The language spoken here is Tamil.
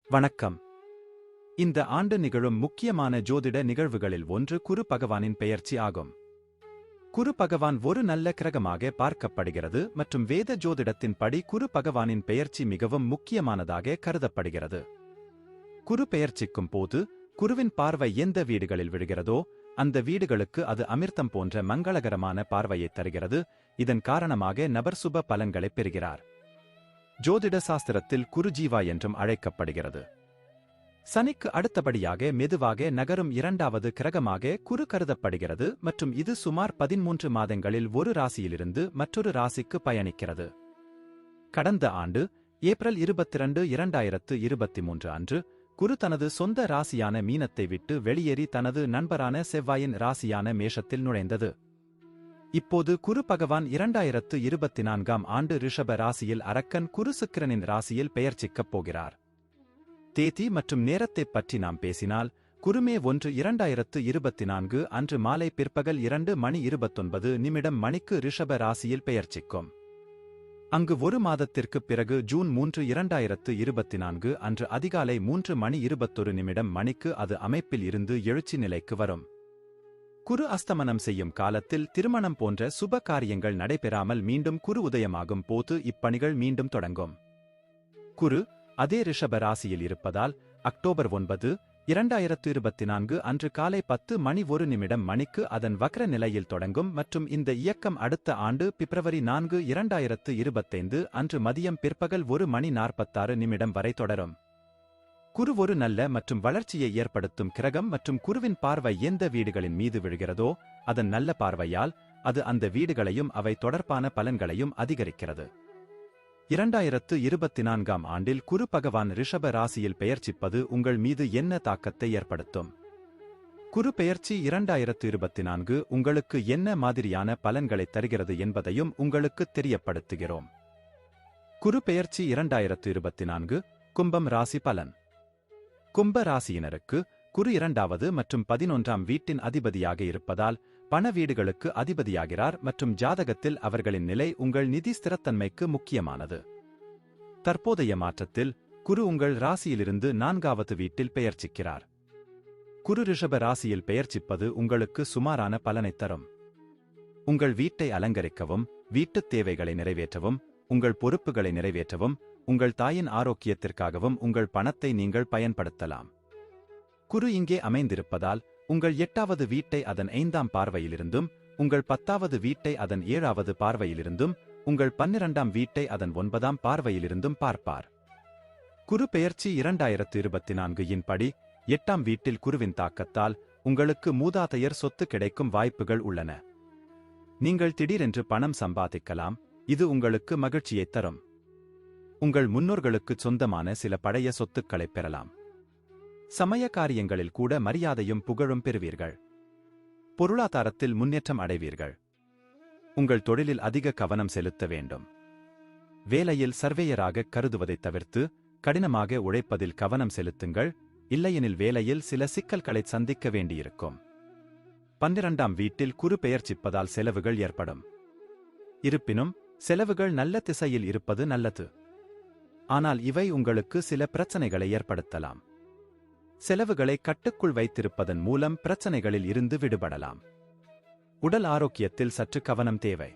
வணக்கம். இந்த ஆண்டு நிகழும் முக்கியமான ஜோதிட நிகழ்வுகளில் ஒன்று குரு பகவானின் பெயர்ச்சி ஆகும். குரு பகவான் ஒரு நல்ல கிரகமாக பார்க்கப்படுகிறது மற்றும் வேத ஜோதிடத்தின் படி குரு பகவானின் பெயர்ச்சி மிகவும் முக்கியமானதாக கருதப்படுகிறது. குரு பெயர்ச்சிக்கும் போது குருவின் பார்வை எந்த வீடுகளில் விழுகிறதோ அந்த வீடுகளுக்கு அது அமிர்தம் போன்ற மங்களகரமான பார்வையை தருகிறது. இதன் காரணமாக நபர் சுப பலன்களை பெறுகிறார். ஜோதிட சாஸ்திரத்தில் குரு ஜீவா என்றும் அழைக்கப்படுகிறது. சனிக்கு அடுத்தபடியாக மெதுவாக நகரும் இரண்டாவது கிரகமாக குரு கருதப்படுகிறது மற்றும் இது சுமார் 13 மாதங்களில் ஒரு ராசியிலிருந்து மற்றொரு ராசிக்கு பயணிக்கிறது. கடந்த ஆண்டு ஏப்ரல் 22, 2023 அன்று குரு தனது சொந்த ராசியான மீனத்தை விட்டு வெளியேறி தனது நண்பரான செவ்வாயின் ராசியான மேஷத்தில் நுழைந்தது. இப்போது குரு பகவான் 2024ஆம் ஆண்டு ரிஷப ராசியில் அரக்கன் குரு சுக்கிரனின் ராசியில் பெயர்ச்சிக்கப் போகிறார். தேதி மற்றும் நேரத்தைப் பற்றி நாம் பேசினால் குரு மே 1, 2024 அன்று மாலை பிற்பகல் 2:29 மணிக்கு ரிஷப ராசியில் பெயர்ச்சிக்கும். அங்கு ஒரு மாதத்திற்குப் பிறகு ஜூன் 3, 2024 அன்று அதிகாலை 3:21 மணிக்கு அது அமைப்பில் இருந்து எழுச்சி நிலைக்கு வரும். குரு அஸ்தமனம் செய்யும் காலத்தில் திருமணம் போன்ற சுப காரியங்கள் நடைபெறாமல் மீண்டும் குரு உதயமாகும் போது இப்பணிகள் மீண்டும் தொடங்கும். குரு அதே ரிஷப ராசியில் இருப்பதால் அக்டோபர் 9, 2024 அன்று காலை 10:01 மணிக்கு அதன் வக்ர நிலையில் தொடங்கும் மற்றும் இந்த இயக்கம் அடுத்த ஆண்டு பிப்ரவரி 4, 2025 அன்று மதியம் பிற்பகல் 1:46 வரை தொடரும். குரு ஒரு நல்ல மற்றும் வளர்ச்சியை ஏற்படுத்தும் கிரகம் மற்றும் குருவின் பார்வை எந்த வீடுகளின் மீது விழுகிறதோ அதன் நல்ல பார்வையால் அது அந்த வீடுகளையும் அவை தொடர்பான பலன்களையும் அதிகரிக்கிறது. 2024ஆம் ஆண்டில் குரு பகவான் ரிஷப ராசியில் பெயர்ச்சிப்பது உங்கள் மீது என்ன தாக்கத்தை ஏற்படுத்தும்? குரு பெயர்ச்சி 2024 உங்களுக்கு என்ன மாதிரியான பலன்களை தருகிறது என்பதையும் உங்களுக்கு தெரியப்படுத்துகிறோம். குரு பெயர்ச்சி 2024 கும்பம் ராசி பலன். கும்ப ராசியினருக்கு குரு 2வது மற்றும் 11ஆம் வீட்டின் அதிபதியாக இருப்பதால் பண வீடுகளுக்கு அதிபதியாகிறார் மற்றும் ஜாதகத்தில் அவர்களின் நிலை உங்கள் நிதி ஸ்திரத்தன்மைக்கு முக்கியமானது. தற்போதைய மாற்றத்தில் குரு உங்கள் ராசியிலிருந்து 4வது வீட்டில் பெயர்ச்சிக்கிறார். குரு ரிஷப ராசியில் பெயர்ச்சிப்பது உங்களுக்கு சுமாரான பலனைத் தரும். உங்கள் வீட்டை அலங்கரிக்கவும், வீட்டுத் தேவைகளை நிறைவேற்றவும், உங்கள் பொறுப்புகளை நிறைவேற்றவும், உங்கள் தாயின் ஆரோக்கியத்திற்காகவும் உங்கள் பணத்தை நீங்கள் பயன்படுத்தலாம். குரு இங்கே அமைந்திருப்பதால் உங்கள் 8வது வீட்டை அதன் 5ஆம் பார்வையிலிருந்தும், உங்கள் 10வது வீட்டை அதன் 7வது பார்வையிலிருந்தும், உங்கள் 12ஆம் வீட்டை அதன் 9ஆம் பார்வையிலிருந்தும் பார்ப்பார். குரு பெயர்ச்சி 2024 படி 8ஆம் வீட்டில் குருவின் தாக்கத்தால் உங்களுக்கு மூதாதையர் சொத்து கிடைக்கும் வாய்ப்புகள் உள்ளன. நீங்கள் திடீரென்று பணம் சம்பாதிக்கலாம். இது உங்களுக்கு மகிழ்ச்சியைத் தரும். உங்கள் முன்னோர்களுக்குச் சொந்தமான சில பழைய சொத்துக்களைப் பெறலாம். சமய காரியங்களில் கூட மரியாதையும் புகழும் பெறுவீர்கள். பொருளாதாரத்தில் முன்னேற்றம் அடைவீர்கள். உங்கள் தொழிலில் அதிக கவனம் செலுத்த வேண்டும். வேலையில் சர்வேயராக கருதுவதைத் தவிர்த்து கடினமாக உழைப்பதில் கவனம் செலுத்துங்கள், இல்லையெனில் வேலையில் சில சிக்கல்களை சந்திக்க வேண்டியிருக்கும். 12ஆம் வீட்டில் குரு பெயர்ச்சிப்பதால் செலவுகள் ஏற்படும். இருப்பினும் செலவுகள் நல்ல திசையில் இருப்பது நல்லது. ஆனால் இவை உங்களுக்கு சில பிரச்சனைகளை ஏற்படுத்தலாம். செலவுகளை கட்டுக்குள் வைத்திருப்பதன் மூலம் பிரச்சனைகளில் இருந்து விடுபடலாம். உடல் ஆரோக்கியத்தில் சற்று கவனம் தேவை.